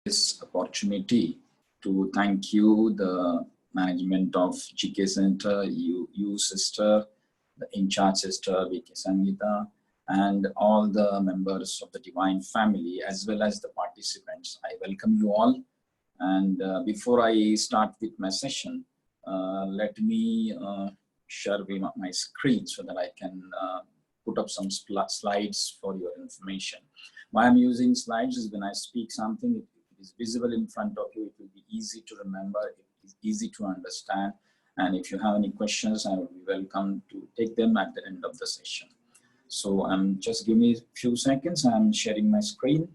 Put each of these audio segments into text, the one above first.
this opportunity to thank you, the management of GK Center, you sister, the in-charge sister, BK Sangeeta, and all the members of the Divine Family, as well as the participants. I welcome you all. And before I start with my session, let me share my screen so that I can put up some slides for your information. Why I'm using slides is when I speak something, it is visible in front of you, it will be easy to remember, it is easy to understand. And if you have any questions, I will be welcome to take them at the end of the session. So just give me a few seconds, I'm sharing my screen.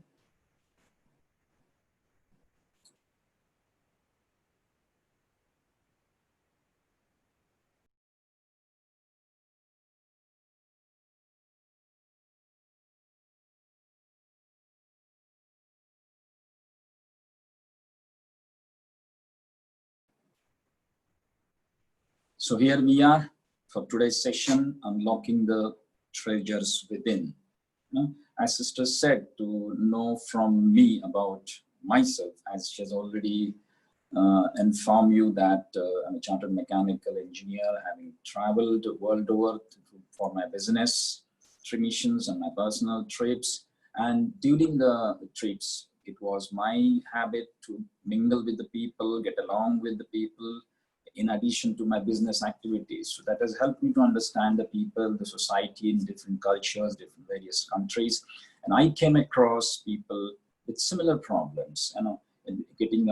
So here we are for today's session, unlocking the treasures within. As sister said, to know from me about myself, as she has already informed you that I'm a chartered mechanical engineer, having traveled the world over for my business missions and my personal trips. And during the trips, it was my habit to mingle with the people, get along with the people, in addition to my business activities. So that has helped me to understand the people, the society in different cultures, different various countries. And I came across people with similar problems, getting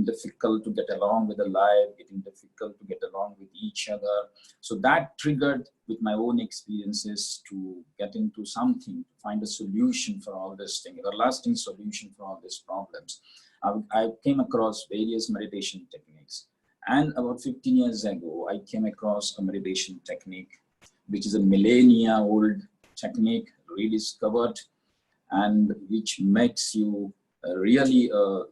difficult to get along with the life, getting difficult to get along with each other. So that triggered with my own experiences to get into something, to find a solution for all this thing, a lasting solution for all these problems. I came across various meditation techniques. And about 15 years ago, I came across a meditation technique, which is a millennia-old technique, rediscovered, and which makes you really, a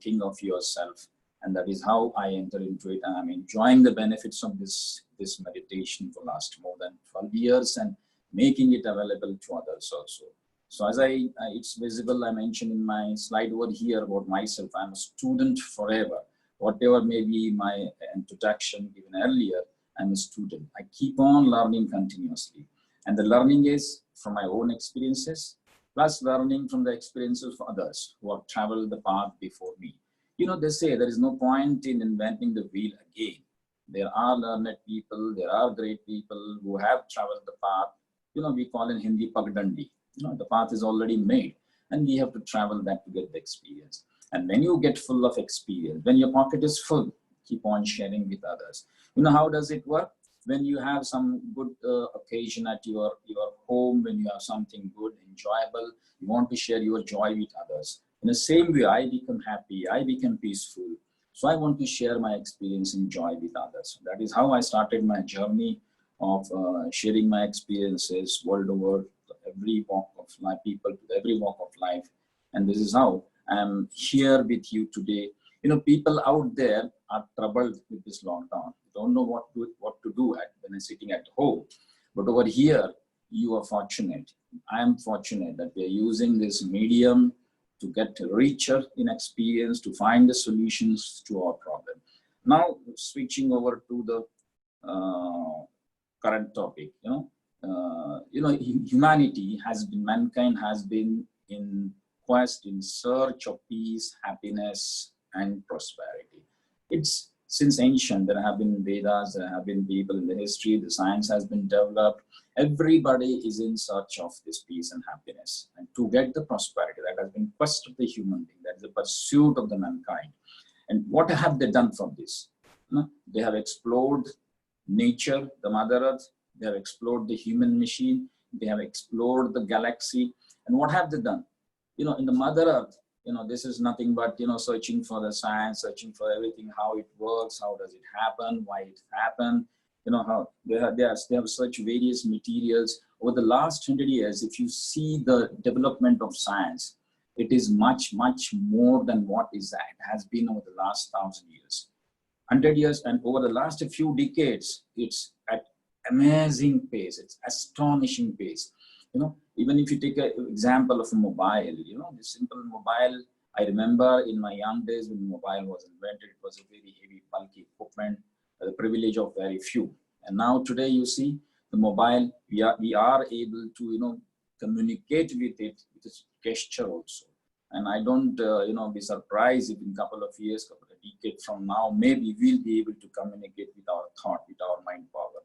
king of yourself. And that is how I enter into it. And I'm enjoying the benefits of this meditation for last more than 12 years and making it available to others also. So as it's visible, I mentioned in my slide over here about myself, I'm a student forever. Whatever may be my introduction given earlier, I'm a student. I keep on learning continuously. And the learning is from my own experiences, plus learning from the experiences of others who have traveled the path before me. They say there is no point in inventing the wheel again. There are learned people, there are great people who have traveled the path. We call in Hindi pagdandi. The path is already made and we have to travel that to get the experience. And when you get full of experience, when your pocket is full, keep on sharing with others. How does it work? When you have some good occasion at your home, when you have something good, enjoyable, you want to share your joy with others. In the same way, I become happy, I become peaceful. So I want to share my experience and joy with others. That is how I started my journey of sharing my experiences world over, every walk of life, people to every walk of life. And this is how I'm here with you today. People out there are troubled with this lockdown. Don't know what to do when they're sitting at home. But over here, you are fortunate. I am fortunate that we are using this medium to get richer in experience, to find the solutions to our problem. Now, switching over to the current topic, humanity has been, mankind has been in quest, in search of peace, happiness, and prosperity. It's since ancient, there have been Vedas, there have been people in the history, the science has been developed. Everybody is in search of this peace and happiness. And to get the prosperity, that has been quest of the human being, that is the pursuit of the mankind. And what have they done from this? They have explored nature, the Mother Earth, they have explored the human machine, they have explored the galaxy. And what have they done? In the Mother Earth, this is nothing but, searching for the science, searching for everything, how it works, how does it happen, why it happened, how they have searched various materials. Over the last 100 years, if you see the development of science, it is much, much more than what it has been over the last 1,000 years. 100 years and over the last few decades, it's at amazing pace, it's astonishing pace. Even if you take an example of a mobile, the simple mobile I remember in my young days when mobile was invented, it was a very heavy, bulky equipment, the privilege of very few. And now today you see the mobile, we are able to, communicate with it with a gesture also. And I don't, be surprised if in a couple of years, couple of decades from now, maybe we'll be able to communicate with our thought, with our mind power.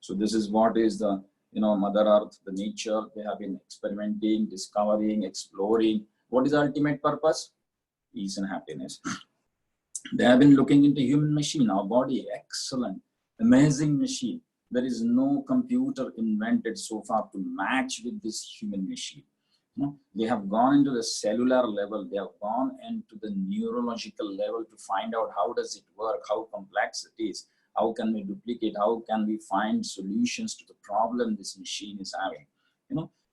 So this is what is the, Mother Earth, the nature, they have been experimenting, discovering, exploring. What is the ultimate purpose? Peace and happiness. They have been looking into human machine, our body, excellent, amazing machine. There is no computer invented so far to match with this human machine. They have gone into the cellular level, they have gone into the neurological level to find out how does it work, how complex it is, how can we duplicate, how can we find solutions to the problem this machine is having,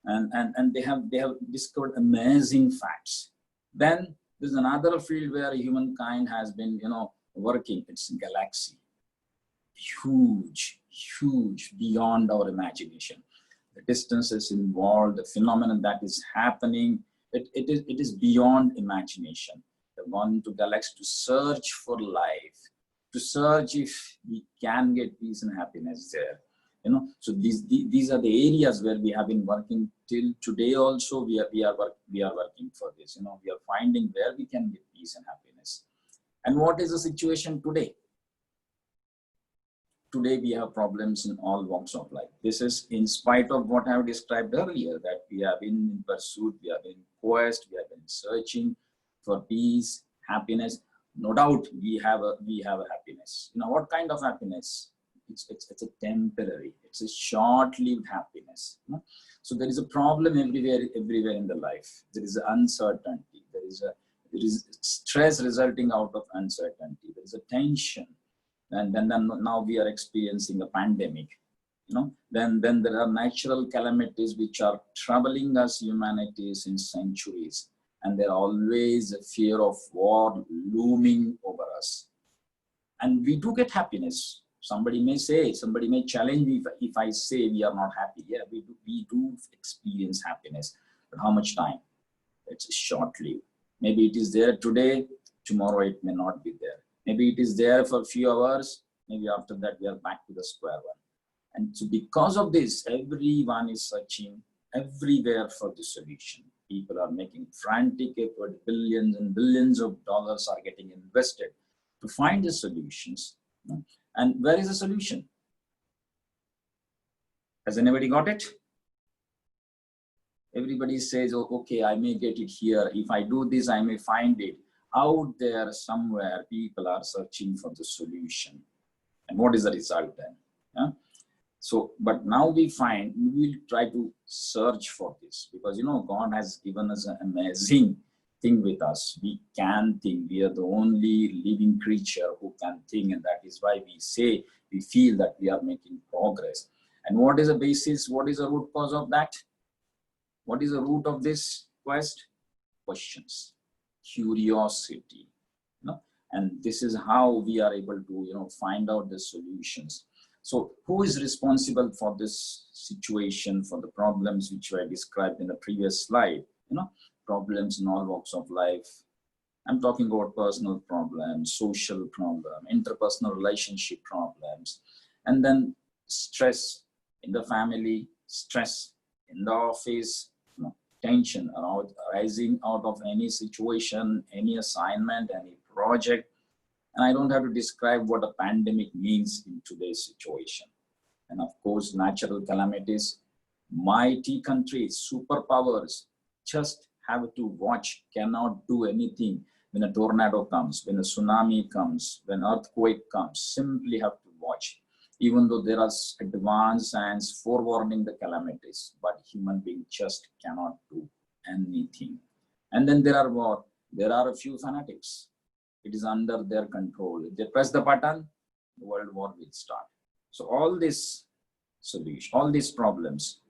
and they have discovered amazing facts. Then there's another field where humankind has been, working. It's galaxy, huge, beyond our imagination. The distances involved, the phenomenon that is happening, it is beyond imagination. They've gone to galaxy to search for life, to search if we can get peace and happiness there. So these are the areas where we have been working till today. Also, we are working for this. We are finding where we can get peace and happiness. And what is the situation today? Today we have problems in all walks of life. This is in spite of what I have described earlier, that we have been in pursuit, we have been in quest, we have been searching for peace, happiness. No doubt we have a happiness. What kind of happiness? It's a temporary, it's a short-lived happiness. So there is a problem everywhere in the life. There is uncertainty. There is stress resulting out of uncertainty. There is a tension. And then now we are experiencing a pandemic. Then there are natural calamities which are troubling us humanity since centuries. And there always a fear of war looming over us. And we do get happiness. Somebody may challenge me if I say we are not happy. Yeah, we do experience happiness. But how much time? It's short-lived. Maybe it is there today, tomorrow it may not be there. Maybe it is there for a few hours, maybe after that we are back to the square one. And so because of this, everyone is searching everywhere for the solution. People are making frantic effort, billions and billions of dollars are getting invested to find the solutions. And where is the solution? Has anybody got it? Everybody says, oh, okay, I may get it here. If I do this, I may find it. Out there somewhere, people are searching for the solution. And what is the result then? Yeah? So, but now we will try to search for this because, God has given us an amazing thing with us. We can think. We are the only living creature who can think. And that is why we feel that we are making progress. And what is the basis? What is the root cause of that? What is the root of this quest? Questions, curiosity. And this is how we are able to, find out the solutions. So who is responsible for this situation, for the problems which were described in the previous slide? Problems in all walks of life. I'm talking about personal problems, social problems, interpersonal relationship problems, and then stress in the family, stress in the office, tension arising out of any situation, any assignment, any project. And I don't have to describe what a pandemic means in today's situation. And of course, natural calamities, mighty countries, superpowers, just have to watch, cannot do anything. When a tornado comes, when a tsunami comes, when earthquake comes, simply have to watch. Even though there are advanced science forewarning the calamities, but human beings just cannot do anything. And then there are what? There are a few fanatics. It is under their control. If they press the button, the world war will start. So all this solution, all these problems,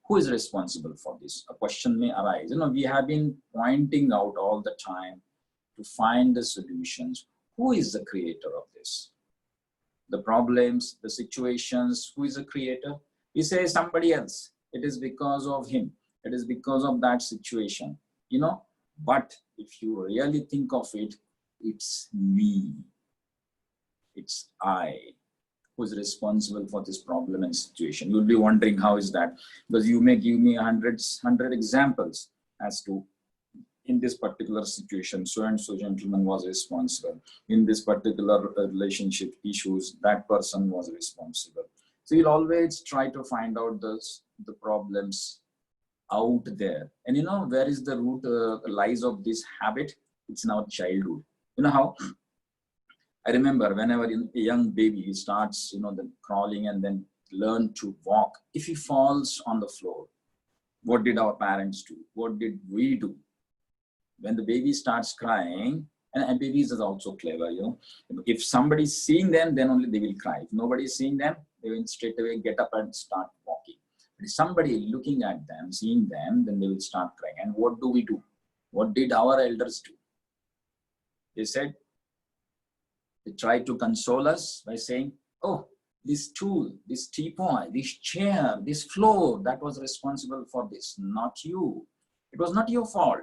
who is responsible for this? A question may arise. We have been pointing out all the time to find the solutions. Who is the creator of this? The problems, the situations, who is the creator? We say somebody else. It is because of him. It is because of that situation. But if you really think of it, it's me, it's I who's responsible for this problem and situation. You'll be wondering, how is that? Because you may give me 100 examples as to, in this particular situation, so and so gentleman was responsible. In this particular relationship issues, that person was responsible. So you'll always try to find out the problems out there. And you know, where is the root lies of this habit? It's in our childhood. You know how? I remember whenever a young baby, he starts, you know, the crawling and then learn to walk. If he falls on the floor, what did our parents do? What did we do? When the baby starts crying, and babies are also clever, you know, if somebody's seeing them, then only they will cry. If nobody's seeing them, they will straight away get up and start walking. But if somebody looking at them, seeing them, then they will start crying. And what do we do? What did our elders do? They said, they tried to console us by saying, oh, this tool, this teapot, this chair, this floor, that was responsible for this, not you. It was not your fault.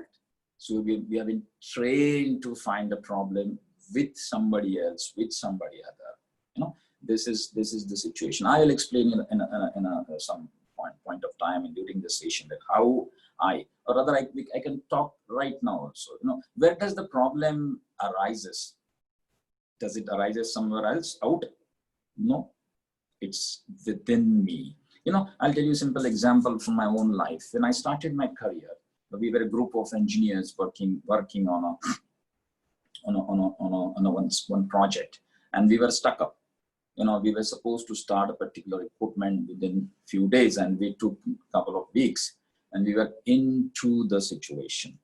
So we have been trained to find a problem with somebody else, with somebody other. You know, this is the situation. I will explain in some point of time and during the session that how or rather I can talk right now also. You know, where does the problem arises? Does it arise somewhere else out? No, it's within me. You know, I'll tell you a simple example from my own life. When I started my career, we were a group of engineers working on one project, and we were stuck up. You know, we were supposed to start a particular equipment within few days, and we took a couple of weeks, and we were into the situation.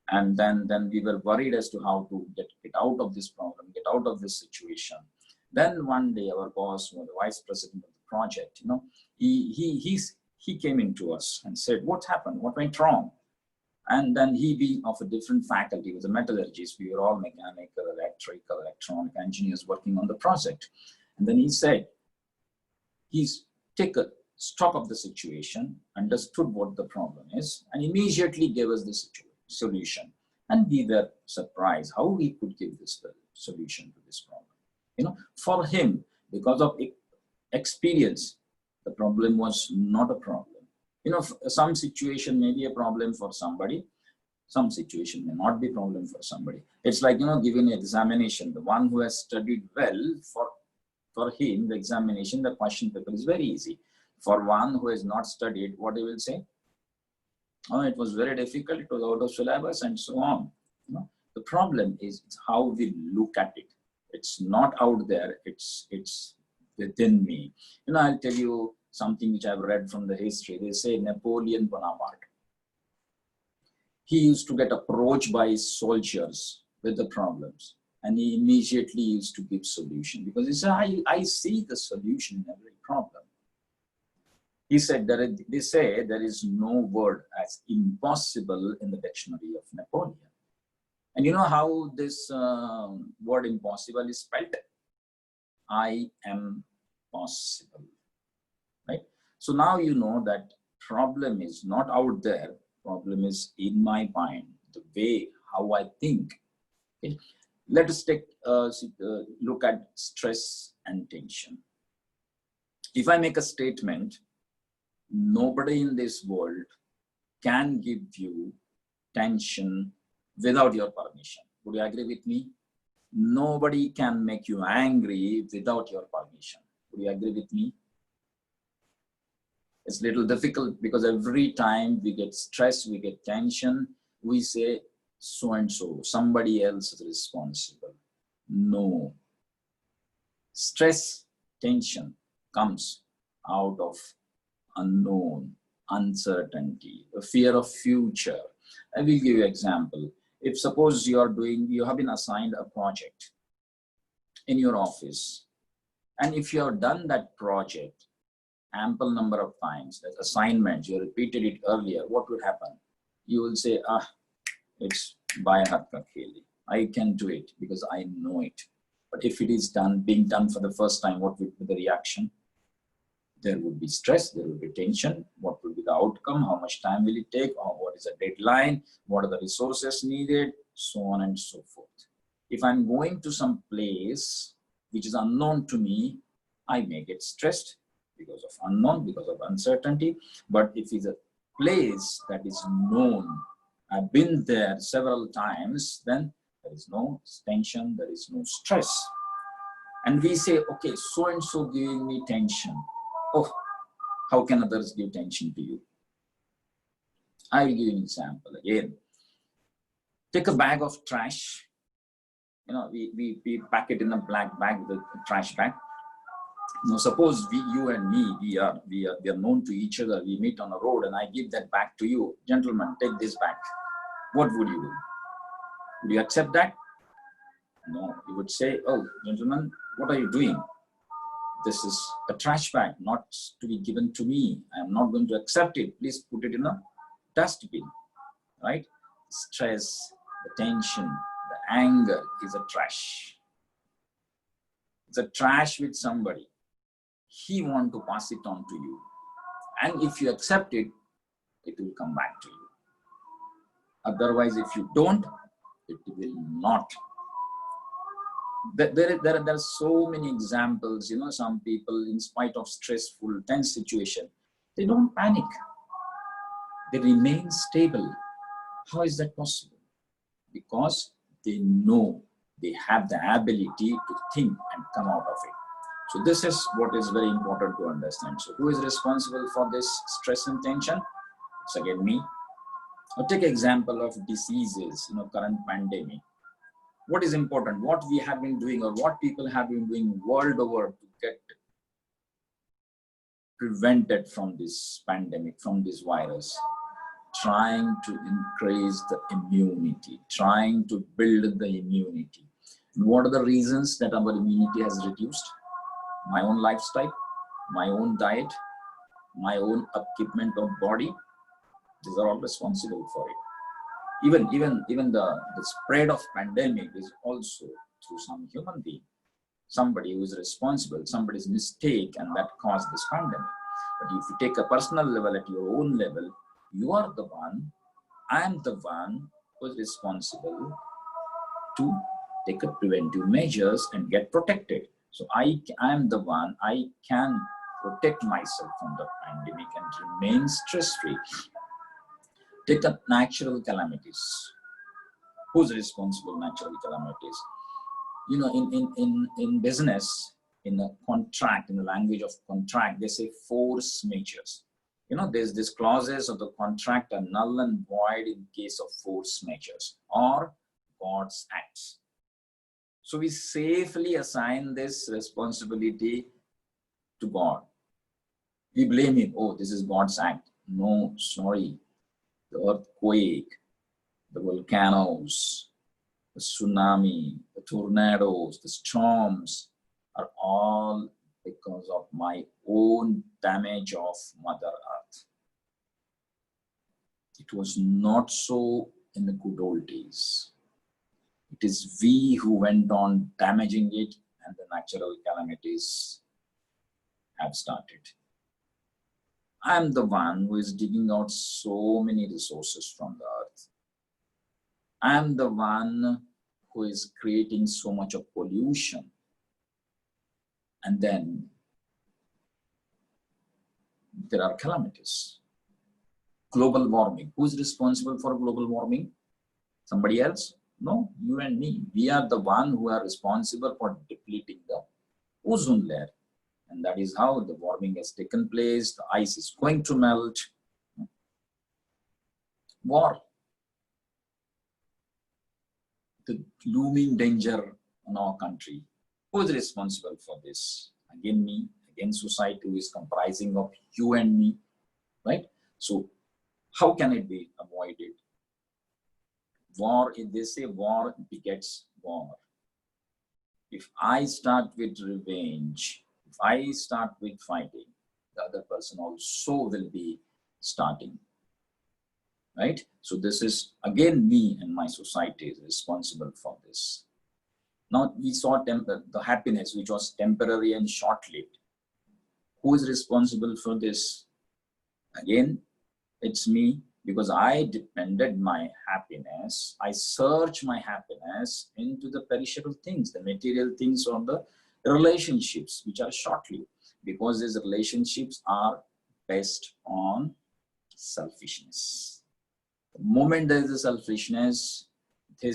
And then we were worried as to how to get out of this problem, get out of this situation. Then one day, our boss, the vice president of the project, you know, he came into us and said, "What happened? What went wrong?" And then he, being of a different faculty, was a metallurgist. We were all mechanical, electrical, electronic engineers working on the project. And then he said, he's taken stock of the situation, understood what the problem is, and immediately gave us the solution. And we were surprised how we could give this solution to this problem. You know, for him, because of experience, the problem was not a problem. You know, some situation may be a problem for somebody, some situation may not be a problem for somebody. It's like, you know, giving an examination. The one who has studied well, for him, the examination, the question paper is very easy. For one who has not studied, what he will say? Oh, it was very difficult, it was out of syllabus, and so on. You know, the problem is how we look at it. It's not out there, it's within me. You know, I'll tell you something which I've read from the history. They say Napoleon Bonaparte, he used to get approached by his soldiers with the problems, and he immediately used to give solution, because he said, I see the solution in every problem. He said that they say there is no word as impossible in the dictionary of Napoleon. And you know how this word impossible is spelled? I am possible. Right? So now you know that problem is not out there, problem is in my mind, the way how I think. Okay? Let us take look at stress and tension. If I make a statement, nobody in this world can give you tension without your permission. Would you agree with me? Nobody can make you angry without your permission. Would you agree with me? It's a little difficult, because every time we get stress, we get tension, we say so and so, somebody else is responsible. No. Stress, tension comes out of unknown, uncertainty, the fear of future. I will give you an example. If suppose you have been assigned a project in your office, and if you have done that project ample number of times, as assignments, you repeated it earlier, what would happen? You will say, it's by heart ka kheli. I can do it because I know it. But if it is being done for the first time, what would be the reaction? There would be stress, there will be tension. What will be the outcome? How much time will it take? Or what is the deadline? What are the resources needed? So on and so forth. If I'm going to some place which is unknown to me, I may get stressed because of unknown, because of uncertainty. But if it's a place that is known, I've been there several times, then there is no tension, there is no stress. And we say, okay, so and so giving me tension. Oh, how can others give tension to you? I will give you an example again. Take a bag of trash. You know, we pack it in a black bag, the trash bag. Now, suppose you and me, we are known to each other. We meet on a road, and I give that bag to you. Gentlemen, take this bag. What would you do? Would you accept that? No, you would say, oh, gentlemen, what are you doing? This is a trash bag, not to be given to me. I am not going to accept it. Please put it in a dustbin, right? Stress, the tension, the anger is a trash. It's a trash with somebody. He wants to pass it on to you. And if you accept it, it will come back to you. Otherwise, if you don't, it will not. There are so many examples. You know, some people, in spite of stressful, tense situation, they don't panic. They remain stable. How is that possible? Because they know they have the ability to think and come out of it. So this is what is very important to understand. So who is responsible for this stress and tension? It's again me. I'll take an example of diseases, you know, current pandemic. What is important? What we have been doing, or what people have been doing world over to get prevented from this pandemic, from this virus? Trying to increase the immunity, trying to build the immunity. And what are the reasons that our immunity has reduced? My own lifestyle, my own diet, my own upkeepment of body. These are all responsible for it. Even the spread of pandemic is also through some human being, somebody who is responsible, somebody's mistake, and that caused this pandemic. But if you take a personal level, at your own level, you are the one, I am the one who is responsible to take up preventive measures and get protected. So I am the one, I can protect myself from the pandemic and remain stress-free. Take up natural calamities. Who's responsible for natural calamities? You know, in business, in a contract, in the language of contract, they say force majeures. You know, there's this clauses of the contract are null and void in case of force majeures or God's acts. So we safely assign this responsibility to God. We blame him. Oh, this is God's act. No, sorry. The earthquake, the volcanoes, the tsunami, the tornadoes, the storms are all because of my own damage of Mother Earth. It was not so in the good old days. It is we who went on damaging it, and the natural calamities have started. I am the one who is digging out so many resources from the earth. I am the one who is creating so much of pollution. And then there are calamities. Global warming. Who is responsible for global warming? Somebody else? No, you and me. We are the one who are responsible for depleting the ozone layer. And that is how the warming has taken place. The ice is going to melt. War. The looming danger in our country. Who is responsible for this? Again me, again society, who is comprising of you and me, right? So how can it be avoided? War, if they say war begets war. If I start with revenge, if I start with fighting, the other person also will be starting, right? So this is again me and my society is responsible for this. Now we saw the happiness which was temporary and short-lived. Who is responsible for this? Again, it's me, because I depended my happiness. I search my happiness into the perishable things, the material things, or the relationships which are short-lived, because these relationships are based on selfishness. The moment there is a selfishness, the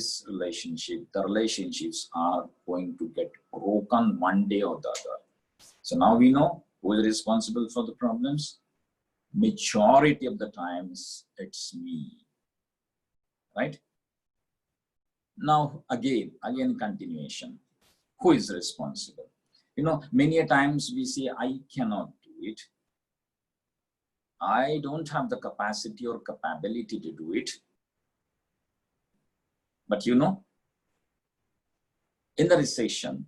relationships are going to get broken one day or the other. So now we know who is responsible for the problems. Majority of the times, it's me, right? Now, again, continuation. Who is responsible? Many a times we say, I cannot do it. I don't have the capacity or capability to do it. But in the recession,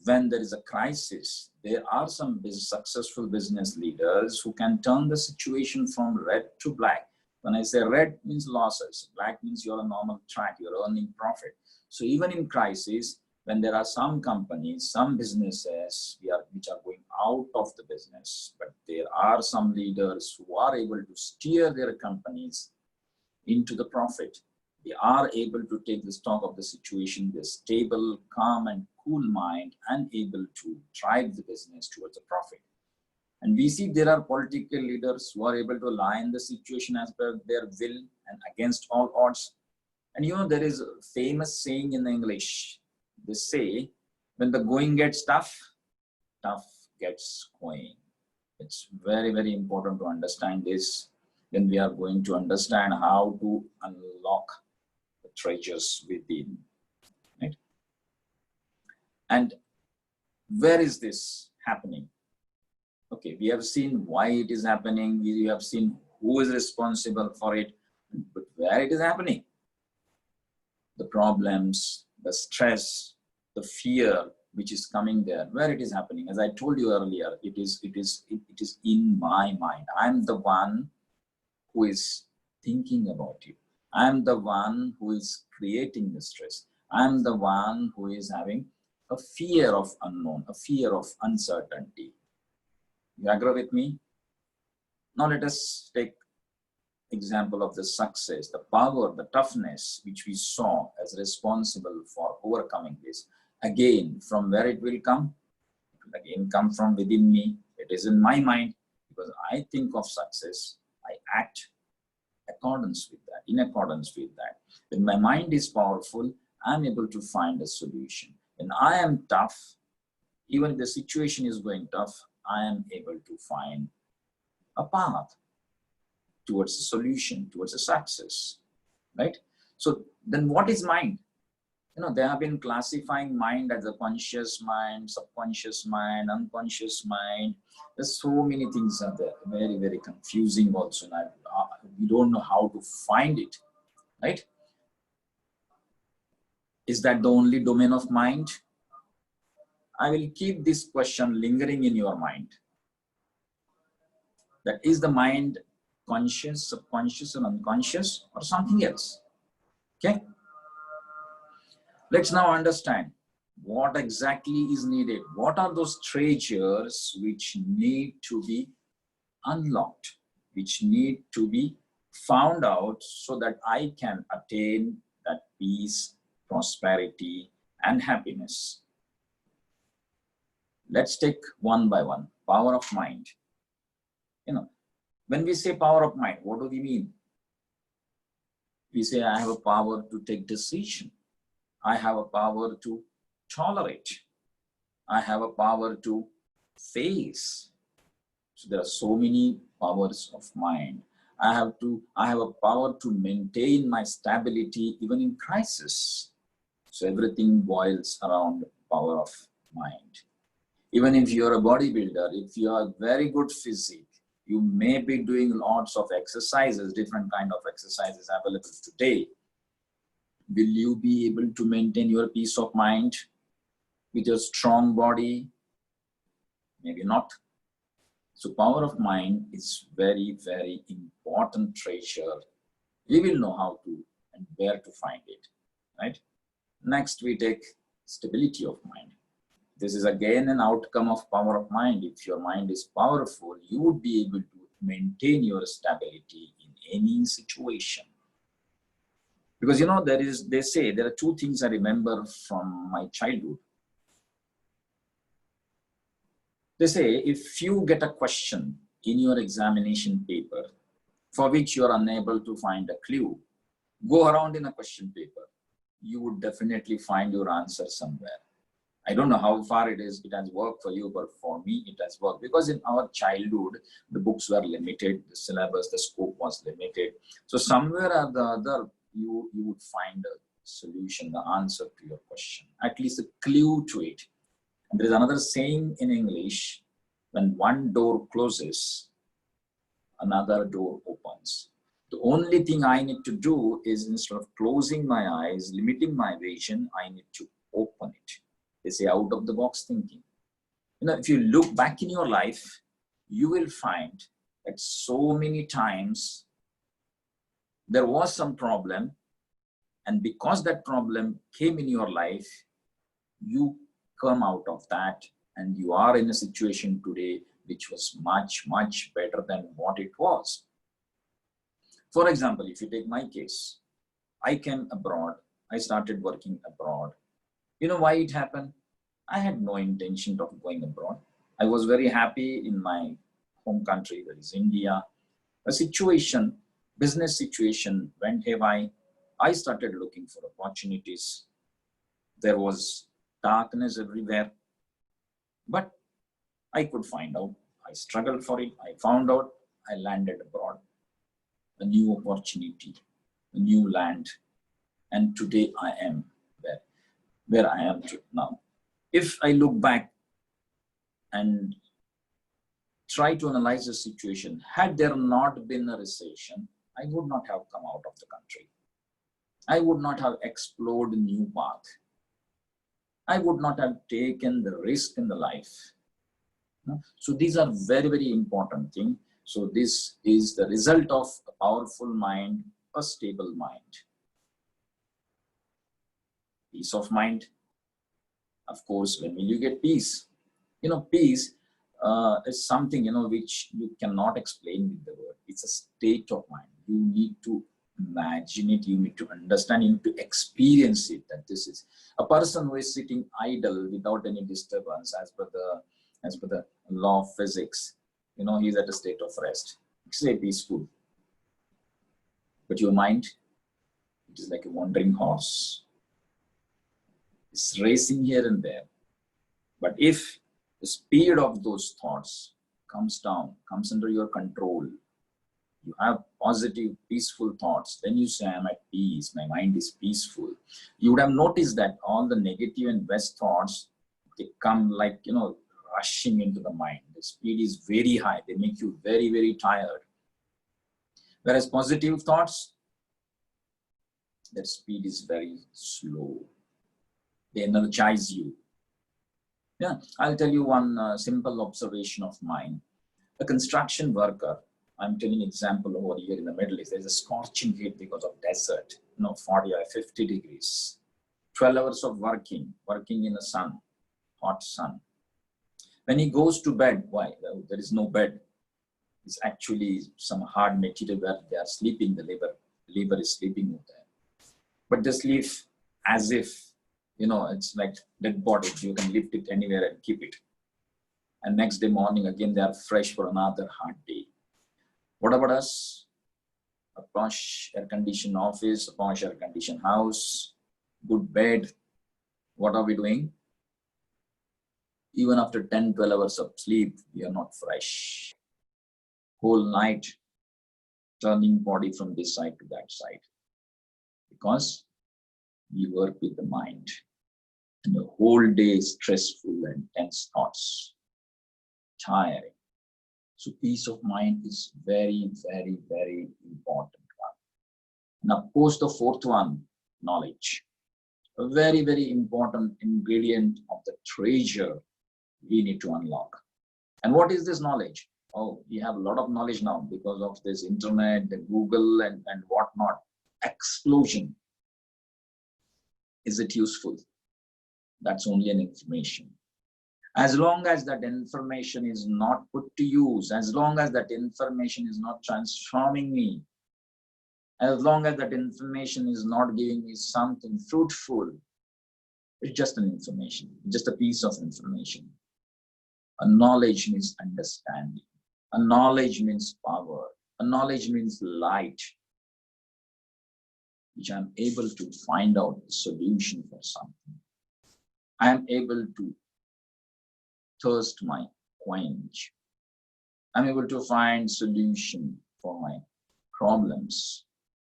when there is a crisis, there are some successful business leaders who can turn the situation from red to black. When I say red means losses, black means you're on a normal track, you're earning profit. So even in crisis, when there are some companies, some businesses which are going out of the business, but there are some leaders who are able to steer their companies into the profit. They are able to take the stock of the situation with a stable, calm, and cool mind, and able to drive the business towards a profit. And we see there are political leaders who are able to align the situation as per their will and against all odds. And there is a famous saying in English. They say, when the going gets tough, tough gets going. It's very, very important to understand this. Then we are going to understand how to unlock the treasures within. Right? And where is this happening? Okay, we have seen why it is happening. We have seen who is responsible for it, but where it is happening. The problems, the stress, the fear which is coming there, where it is happening. As I told you earlier, it is in my mind. I'm the one who is thinking about you. I'm the one who is creating the stress. I'm the one who is having a fear of unknown, a fear of uncertainty. You agree with me? Now let us take example of the success, the power, the toughness which we saw as responsible for overcoming this. Again, from where it will come? It will again come from within me. It is in my mind, because I think of success. I act in accordance with that. When my mind is powerful, I'm able to find a solution. When I am tough, even if the situation is going tough, I am able to find a path towards a solution, towards a success, right? So then what is mind? They have been classifying mind as a conscious mind, subconscious mind, unconscious mind. There's so many things are there, very, very confusing also. And we don't know how to find it, right? Is that the only domain of mind? I will keep this question lingering in your mind. That is the mind conscious, subconscious, and unconscious, or something else? Okay. Let's now understand what exactly is needed. What are those treasures which need to be unlocked, which need to be found out, so that I can attain that peace, prosperity, and happiness? Let's take one by one. Power of mind. When we say power of mind, what do we mean? We say, I have a power to take decision. I have a power to tolerate. I have a power to face. So there are so many powers of mind. I have a power to maintain my stability even in crisis. So everything boils around power of mind. Even if you're a bodybuilder, if you are very good physique, you may be doing lots of exercises, different kind of exercises available today. Will you be able to maintain your peace of mind with your strong body? Maybe not. So power of mind is very, very important treasure. We will know how to and where to find it, right? Next, we take stability of mind. This is again an outcome of power of mind. If your mind is powerful, you would be able to maintain your stability in any situation. Because you know, they say there are two things I remember from my childhood. They say if you get a question in your examination paper for which you are unable to find a clue, go around in a question paper. You would definitely find your answer somewhere. I don't know how far it has worked for you, but for me, it has worked. Because in our childhood, the books were limited, the syllabus, the scope was limited. So somewhere or the other, you would find a solution, the answer to your question, at least a clue to it. And there is another saying in English, when one door closes, another door opens. The only thing I need to do is, instead of closing my eyes, limiting my vision, I need to open it. They say out of the box thinking. You know, if you look back in your life, you will find that so many times there was some problem, and because that problem came in your life, you come out of that and you are in a situation today which was much, much better than what it was. For example, if you take my case, I came abroad, I started working abroad. You know why it happened? I had no intention of going abroad. I was very happy in my home country, that is India. A situation, business situation went haywire. I started looking for opportunities. There was darkness everywhere, but I could find out. I struggled for it. I found out. I landed abroad. A new opportunity, a new land. And today I am where I am now. If I look back and try to analyze the situation, had there not been a recession, I would not have come out of the country. I would not have explored a new path. I would not have taken the risk in the life. So these are very, very important things. So this is the result of a powerful mind, a stable mind. Peace of mind. Of course, when will you get peace? You know, peace is something, you know, which you cannot explain with the word. It's a state of mind. You need to imagine it, you need to understand, you need to experience it, that this is a person who is sitting idle without any disturbance as per the law of physics. You know, he's at a state of rest. It's very peaceful. But your mind, it is like a wandering horse. It's racing here and there. But if the speed of those thoughts comes down, comes under your control, you have positive, peaceful thoughts, then you say, I'm at peace, my mind is peaceful. You would have noticed that all the negative and best thoughts, they come like, you know, rushing into the mind. The speed is very high. They make you very, very tired. Whereas positive thoughts, that speed is very slow. They energize you. Yeah, I'll tell you one simple observation of mine. A construction worker, I'm telling an example over here in the Middle East, there's a scorching heat because of desert, you know, 40 or 50 degrees. 12 hours of working in the sun, hot sun. When he goes to bed, why? Well, there is no bed. It's actually some hard material where they are sleeping, the labor is sleeping over there. But they sleep as if, you know, it's like dead bodies. You can lift it anywhere and keep it. And next day morning, again, they are fresh for another hard day. What about us? A posh air-conditioned office, a posh air-conditioned house, good bed. What are we doing? Even after 10, 12 hours of sleep, we are not fresh. Whole night, turning body from this side to that side. Because you work with the mind. And the whole day is stressful and tense thoughts. Tiring. So peace of mind is very, very, very important one. And of course, the fourth one, knowledge. A very, very important ingredient of the treasure we need to unlock. And what is this knowledge? Oh, we have a lot of knowledge now because of this internet, the Google and whatnot. Explosion. Is it useful? That's only an information. As long as that information is not put to use, as long as that information is not transforming me, as long as that information is not giving me something fruitful, it's just an information, just a piece of information. A knowledge means understanding. A knowledge means power. A knowledge means light, which I'm able to find out the solution for something. I am able to thirst my quench. I'm able to find solution for my problems.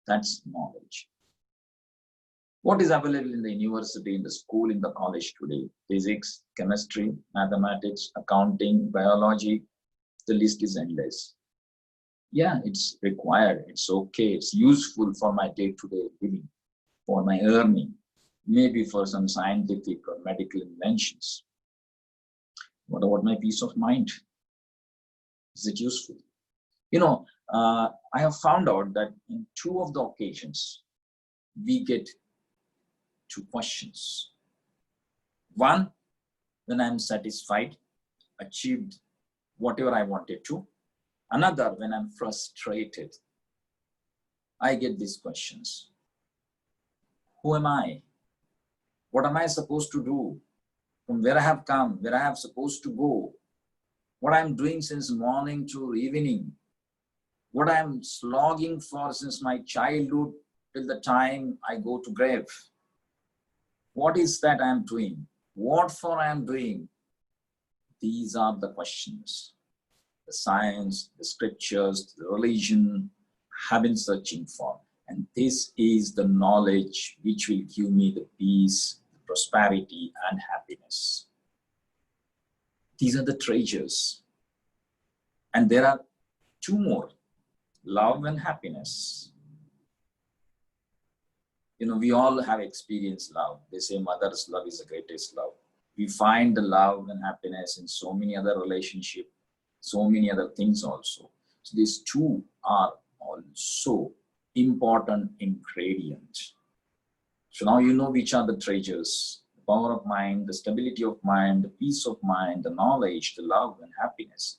That's knowledge. What is available in the university, in the school, in the college today? Physics, chemistry, mathematics, accounting, biology, the list is endless. Yeah, it's required, it's okay, it's useful for my day-to-day living, for my earning, maybe for some scientific or medical inventions. What about my peace of mind? Is it useful? I have found out that in 2 of the occasions, we get 2 questions. One, when I'm satisfied, achieved whatever I wanted to. Another, when I'm frustrated, I get these questions. Who am I? What am I supposed to do? From where I have come, where I have supposed to go? What I'm doing since morning to evening? What I'm slogging for since my childhood till the time I go to grave? What is that I'm doing? What for I'm doing? These are the questions. The science, the scriptures, the religion have been searching for. And this is the knowledge which will give me the peace, the prosperity, and happiness. These are the treasures. And there are 2 more, love and happiness. We all have experienced love. They say mother's love is the greatest love. We find the love and happiness in so many other relationships, so many other things also. So these 2 are also important ingredients. So now you know which are the treasures: the power of mind, the stability of mind, the peace of mind, the knowledge, the love and happiness.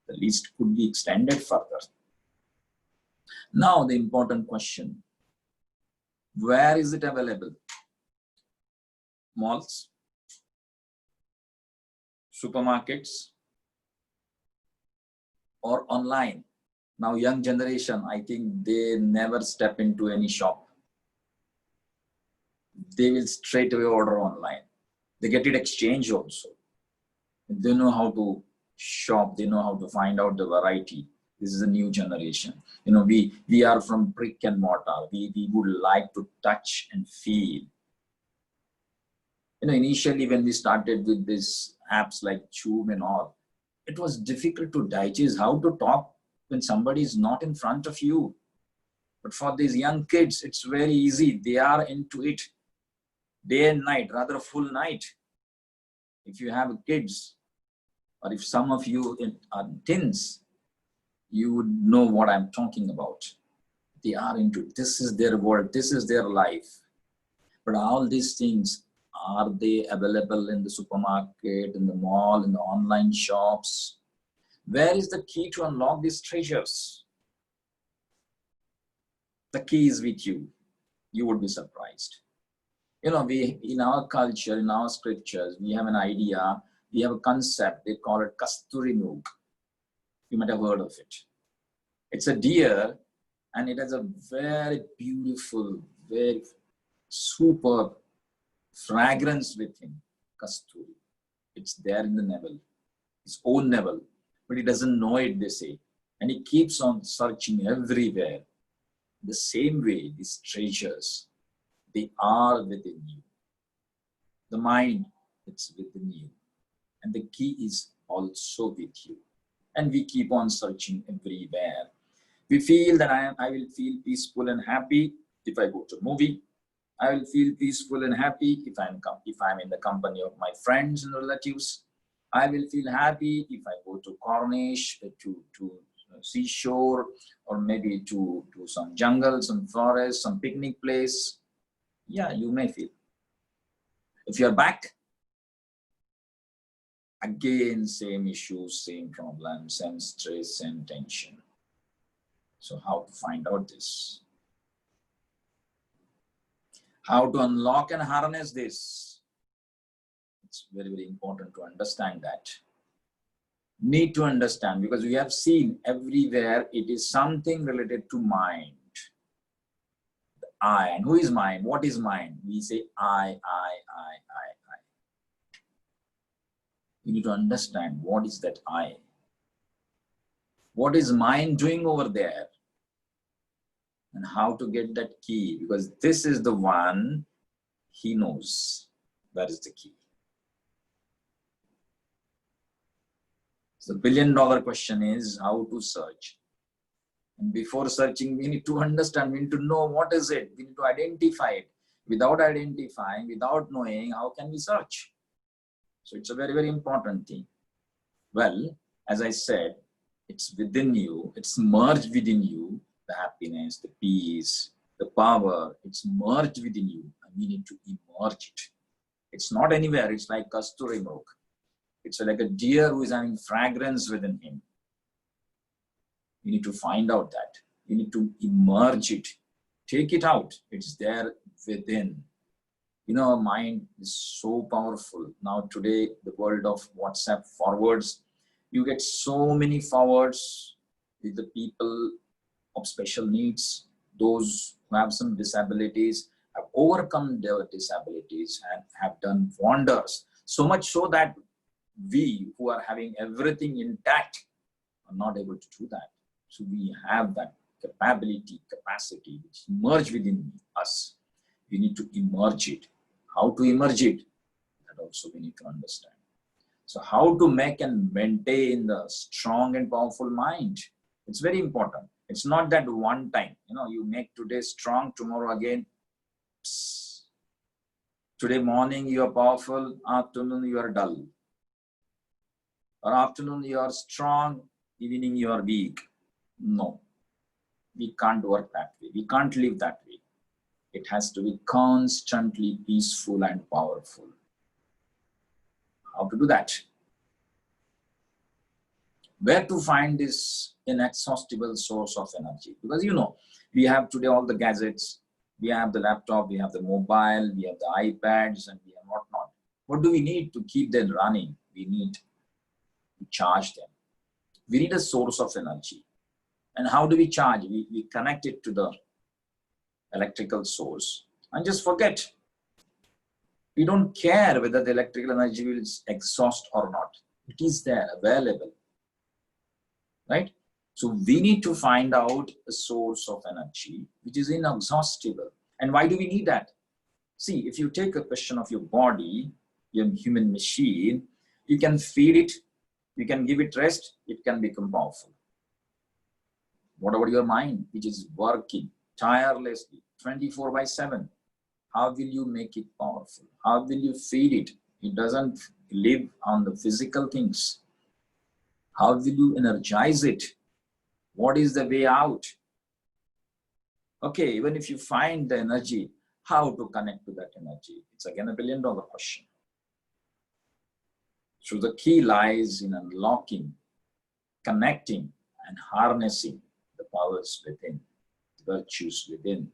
The list could be extended further. Now the important question: where is it available? Malls, supermarkets, or online? Now young generation, I think they never step into any shop. They will straight away order online. They get it exchanged also. They know how to shop. They know how to find out the variety. This is a new generation. We are from brick and mortar. We would like to touch and feel. Initially when we started with these apps like Zoom and all, it was difficult to digest how to talk when somebody is not in front of you. But for these young kids, it's very easy. They are into it day and night, rather full night. If you have kids, or if some of you are teens, you would know what I'm talking about. They are into it. This is their world. This is their life. But all these things, are they available in the supermarket, in the mall, in the online shops? Where is the key to unlock these treasures? The key is with you. You would be surprised. We, in our culture, in our scriptures, we have an idea, we have a concept, they call it Kasturi Moog. You might have heard of it. It's a deer, and it has a very beautiful, very super fragrance with him, Kasturi. It's there in the navel, his own navel, but he doesn't know it, they say. And he keeps on searching everywhere. The same way, these treasures, they are within you. The mind, it's within you. And the key is also with you. And we keep on searching everywhere. We feel that I will feel peaceful and happy if I go to a movie. I will feel peaceful and happy if I'm in the company of my friends and relatives. I will feel happy if I go to Corniche, to seashore, or maybe to some jungle, some forest, some picnic place. Yeah, you may feel. If you're back, Again, same issues, same problems, same stress, same tension. So how to find out this? How to unlock and harness this? It's very, very important to understand that. Need to understand, because we have seen everywhere it is something related to mind. The I. And who is mind? What is mind? We say I. You need to understand what is that I. What is mind doing over there? And how to get that key, because this is the one he knows. That is the key. So the billion-dollar question is how to search. And before searching, we need to understand, we need to know what is it. We need to identify it. Without identifying, without knowing, how can we search? So it's a very, very important thing. Well, as I said, it's within you, it's merged within you, the happiness, the peace, the power, it's merged within you, and we need to emerge it. It's not anywhere, it's like kasturi milk. It's like a deer who is having fragrance within him. You need to find out that. You need to emerge it. Take it out. It's there within. You know, our mind is so powerful. Now today, the world of WhatsApp forwards, you get so many forwards with the people of special needs, those who have some disabilities, have overcome their disabilities and have done wonders. So much so that we who are having everything intact are not able to do that. So we have that capability, capacity, which is merged within us. We need to emerge it. How to emerge it? That also we need to understand. So how to make and maintain the strong and powerful mind? It's very important. It's not that one time, you know, you make today strong, tomorrow again, psst. Today morning you are powerful, afternoon you are dull. Or afternoon you are strong, evening you are weak. No, we can't work that way. We can't live that way. It has to be constantly peaceful and powerful. How to do that? Where to find this inexhaustible source of energy? Because you know, we have today all the gadgets, we have the laptop, we have the mobile, we have the iPads, and we have whatnot. What do we need to keep them running? We need to charge them. We need a source of energy. And how do we charge? We connect it to the electrical source and just forget. We don't care whether the electrical energy will exhaust or not. It is there, available. Right? So we need to find out a source of energy which is inexhaustible. And why do we need that? See, if you take a question of your body, your human machine, you can feed it, you can give it rest, it can become powerful. What about your mind, which is working tirelessly 24/7? How will you make it powerful? How will you feed it? It doesn't live on the physical things. How will you energize it? What is the way out? Okay, even if you find the energy, how to connect to that energy? It's again a billion-dollar question. So the key lies in unlocking, connecting, and harnessing the powers within, the virtues within.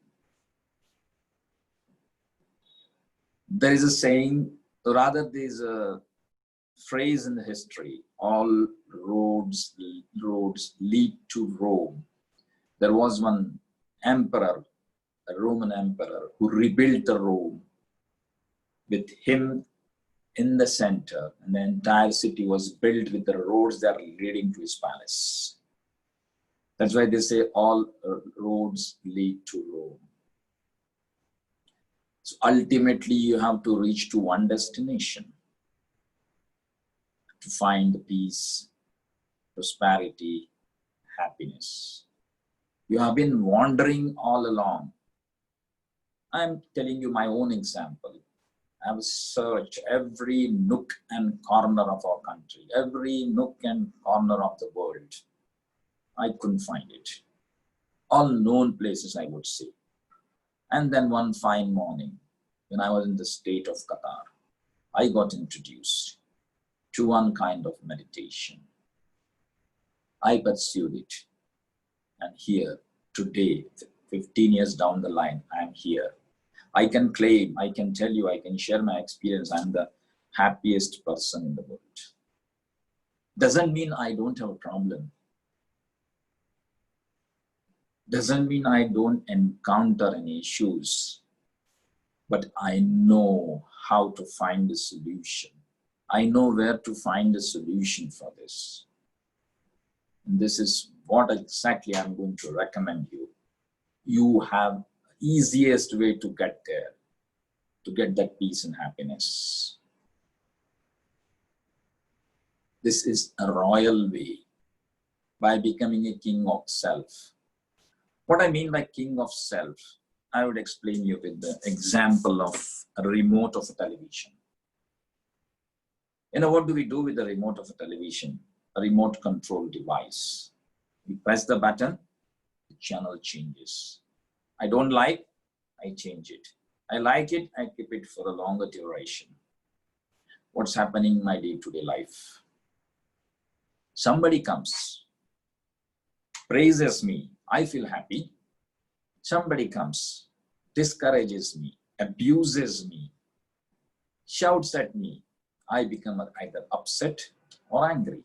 There is a saying, or rather there is a phrase in the history, all roads lead to Rome. There was one emperor, a Roman emperor, who rebuilt the Rome with him in the center, and the entire city was built with the roads that are leading to his palace. That's why they say all roads lead to Rome. So ultimately you have to reach to one destination to find the peace, prosperity, happiness. You have been wandering all along. I'm telling you my own example. I have searched every nook and corner of our country, every nook and corner of the world. I couldn't find it. All known places, I would say. And then one fine morning, when I was in the state of Qatar, I got introduced to one kind of meditation. I pursued it. And here, today, 15 years down the line, I am here. I can claim, I can tell you, I can share my experience. I'm the happiest person in the world. Doesn't mean I don't have a problem. Doesn't mean I don't encounter any issues. But I know how to find a solution. I know where to find a solution for this. And this is what exactly I'm going to recommend you. You have easiest way to get there, to get that peace and happiness. This is a royal way, by becoming a king of self. What I mean by king of self, I would explain you with the example of a remote of a television. You know, what do we do with the remote of a television? A remote control device. We press the button, the channel changes. I don't like, I change it. I like it, I keep it for a longer duration. What's happening in my day-to-day life? Somebody comes, praises me, I feel happy. Somebody comes, discourages me, abuses me, shouts at me. I become either upset or angry.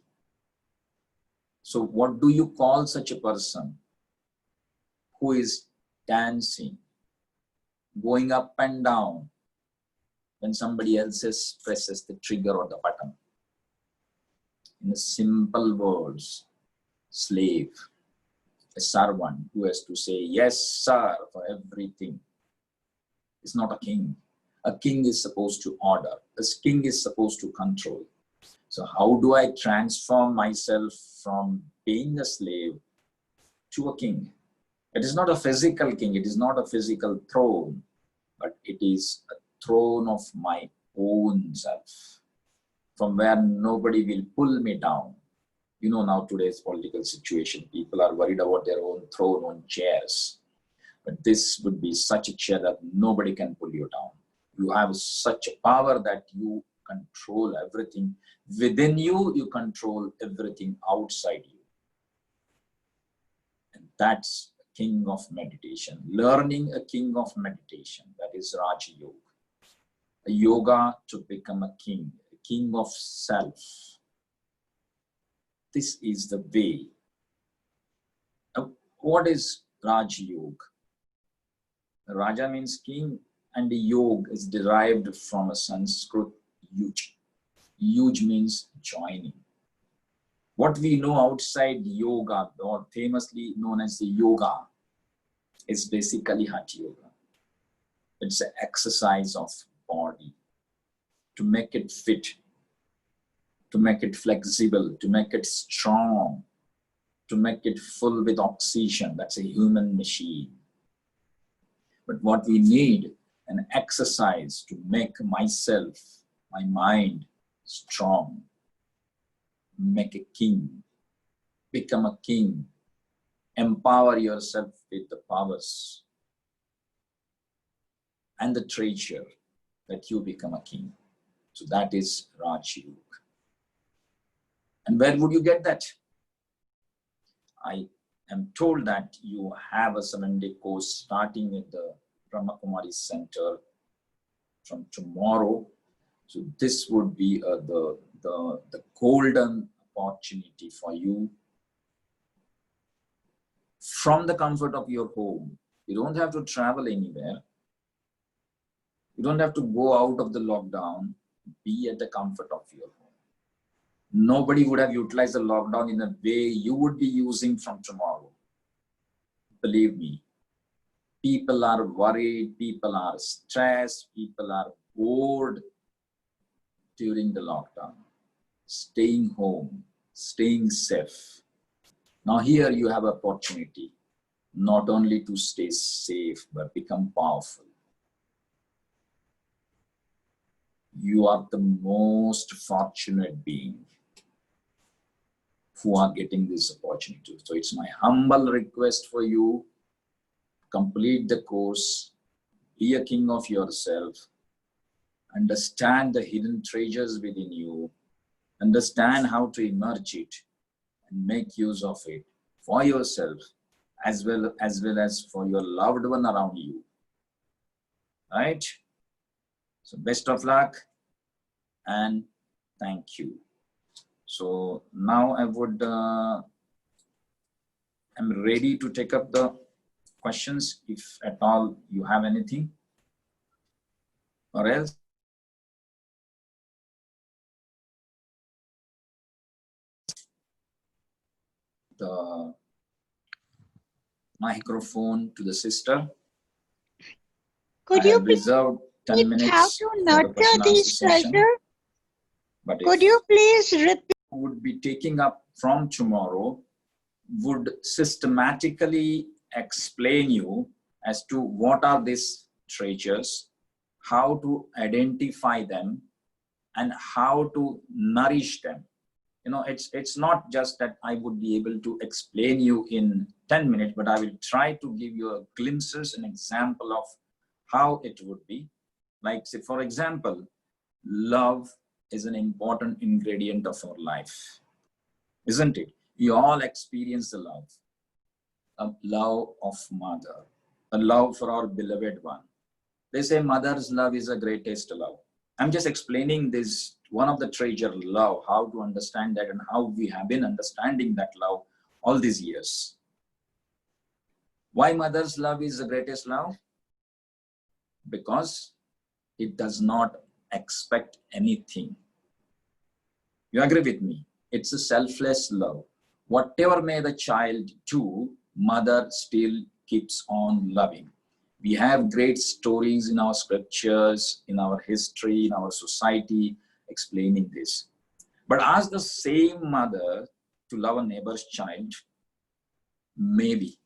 So what do you call such a person who is dancing, going up and down when somebody else presses the trigger or the button? In simple words, slave, a servant who has to say yes, sir, for everything. It's not a king. A king is supposed to order. A king is supposed to control. So how do I transform myself from being a slave to a king? It is not a physical king. It is not a physical throne, but it is a throne of my own self, from where nobody will pull me down. You know, now today's political situation, people are worried about their own throne, own chairs. But this would be such a chair that nobody can pull you down. You have such a power that you control everything within you, you control everything outside you. And that's a king of meditation. Learning a king of meditation, that is Raja Yoga. A yoga to become a king of self. This is the way. Now, what is Raja Yoga? Raja means king, and the yoga is derived from a Sanskrit yuj. Yuj means joining. What we know outside yoga, or famously known as the yoga, is basically Hatha Yoga. It's an exercise of body to make it fit, to make it flexible, to make it strong, to make it full with oxygen. That's a human machine. But what we need, an exercise to make myself, my mind strong, make a king, become a king, empower yourself with the powers and the treasure that you become a king. So that is Raja Yoga. And where would you get that? I am told that you have a 7-day course starting at the Brahmakumaris Center from tomorrow. So this would be the golden opportunity for you. From the comfort of your home, you don't have to travel anywhere. You don't have to go out of the lockdown. Be at the comfort of your home. Nobody would have utilized the lockdown in a way you would be using from tomorrow. Believe me, people are worried, people are stressed, people are bored during the lockdown. Staying home, staying safe. Now here you have opportunity, not only to stay safe, but become powerful. You are the most fortunate being who are getting this opportunity. So it's my humble request for you, complete the course, be a king of yourself, understand the hidden treasures within you, Understand how to emerge it and make use of it for yourself as well as for your loved one around you. Right? So best of luck and thank you. So now I'm ready to take up the questions if at all you have anything, or else the microphone to the sister. Could you please reserved 10 minutes how to nurture these treasures? But could you please repeat? Would be taking up from tomorrow would systematically explain you as to what are these treasures, how to identify them, and how to nourish them. You know, it's not just that I would be able to explain you in 10 minutes, but I will try to give you a glimpses, an example of how it would be. Like, say, for example, love is an important ingredient of our life, isn't it? We all experience the love, a love of mother, a love for our beloved one. They say mother's love is the greatest love. I'm just explaining this, one of the treasure, love, how to understand that and how we have been understanding that love all these years. Why mother's love is the greatest love? Because it does not expect anything. You agree with me? It's a selfless love. Whatever may the child do, mother still keeps on loving. We have great stories in our scriptures, in our history, in our society, explaining this. But ask the same mother to love a neighbor's child, maybe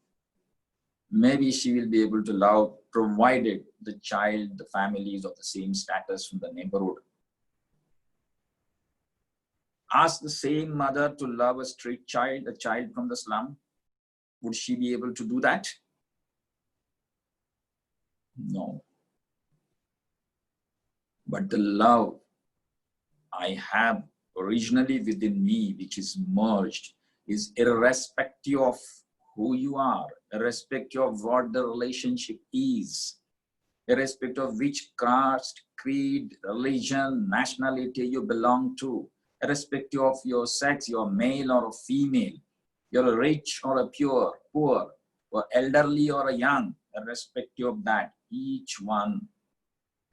she will be able to love, provided the child, the family is of the same status from the neighborhood. Ask the same mother to love a street child, a child from the slum. Would she be able to do that? No. But the love I have originally within me, which is merged, is irrespective of who you are, irrespective of what the relationship is, irrespective of which caste, creed, religion, nationality you belong to, irrespective of your sex, you're male or a female, you're a rich or a poor, or elderly or a young, irrespective of that, each one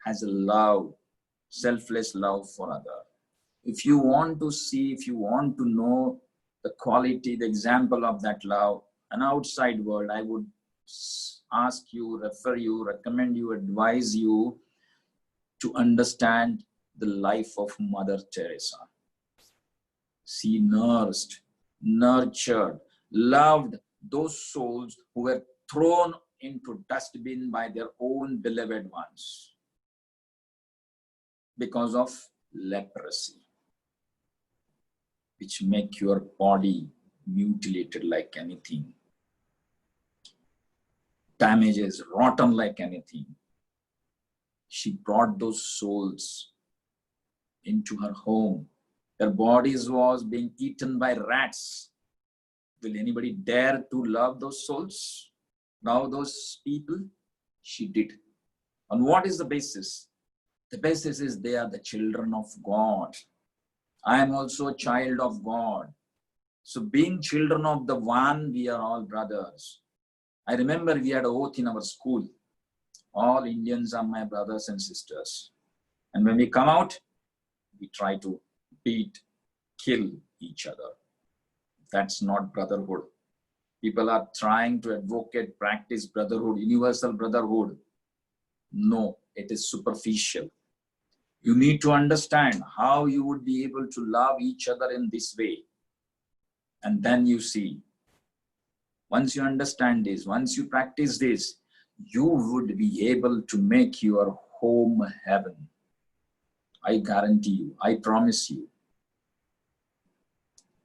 has a love, selfless love for other. If you want to see, if you want to know the quality, the example of that love, an outside world, I would ask you, refer you, recommend you, advise you to understand the life of Mother Teresa. She nursed, nurtured, loved those souls who were thrown into dustbin by their own beloved ones because of leprosy, which make your body mutilated like anything, damages, rotten like anything. She brought those souls into her home. Their bodies was being eaten by rats. Will anybody dare to love those souls? Now those people, she did. On what is the basis? The basis is they are the children of God. I am also a child of God. So being children of the one, we are all brothers. I remember we had an oath in our school. All Indians are my brothers and sisters. And when we come out, we try to beat, kill each other. That's not brotherhood. People are trying to advocate, practice brotherhood, universal brotherhood. No, it is superficial. You need to understand how you would be able to love each other in this way. And then you see, once you understand this, once you practice this, you would be able to make your home heaven. I guarantee you, I promise you.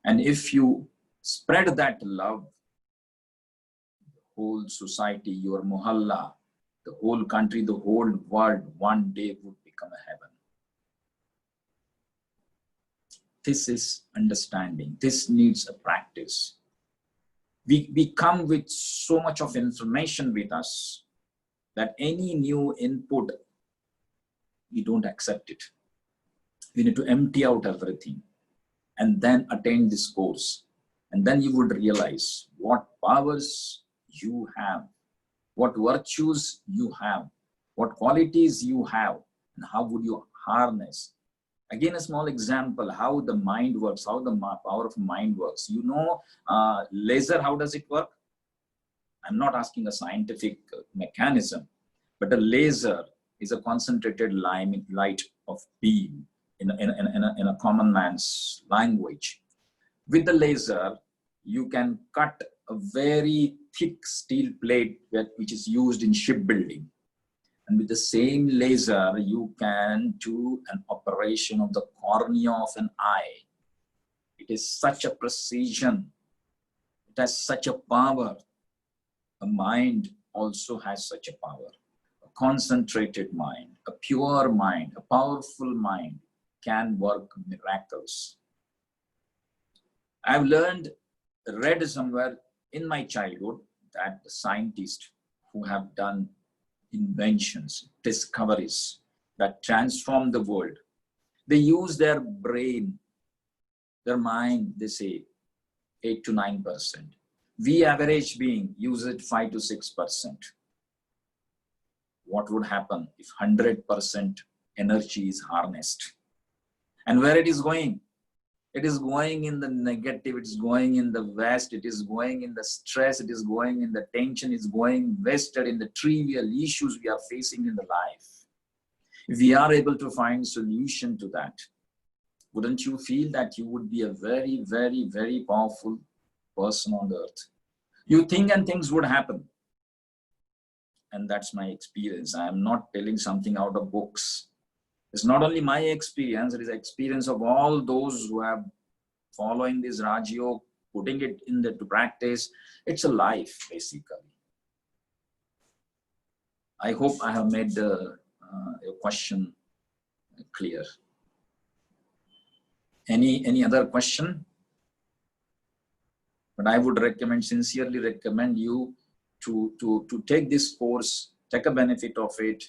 And if you spread that love, the whole society, your mohalla, the whole country, the whole world, one day would become a heaven. This is understanding. This needs a practice. We come with so much of information with us that any new input, we don't accept it. We need to empty out everything and then attain this course. And then you would realize what powers you have, what virtues you have, what qualities you have, and how would you harness. Again, a small example, how the mind works, how the power of mind works. You know, laser, how does it work? I'm not asking a scientific mechanism, but a laser is a concentrated light of beam in a common man's language. With the laser, you can cut a very thick steel plate which is used in shipbuilding. And with the same laser, you can do an operation of the cornea of an eye. It is such a precision. It has such a power. A mind also has such a power. A concentrated mind, a pure mind, a powerful mind can work miracles. I've read somewhere in my childhood that the scientists who have done inventions, discoveries that transform the world, they use their brain, their mind, they say 8 to 9%. We average being use it 5 to 6%. What would happen if 100% energy is harnessed? And where it is going? It is going in the negative, it is going in the waste, it is going in the stress, it is going in the tension, it is going wasted in the trivial issues we are facing in the life. If we are able to find solution to that, wouldn't you feel that you would be a very, very, very powerful person on the earth? You think and things would happen. And that's my experience. I am not telling something out of books. It's not only my experience, it is the experience of all those who have following this Rajyo, putting it into practice. It's a life, basically. I hope I have made your question clear. Any other question? But I would sincerely recommend you to take this course, take a benefit of it,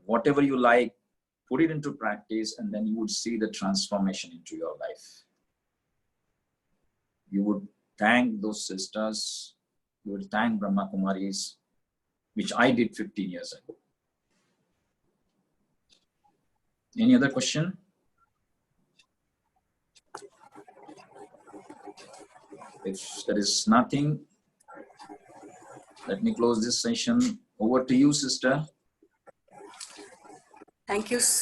whatever you like, put it into practice, and then you would see the transformation into your life. You would thank those sisters, you would thank Brahmakumaris, which I did 15 years ago. Any other question? If there is nothing, let me close this session. Over to you, sister. Thank you so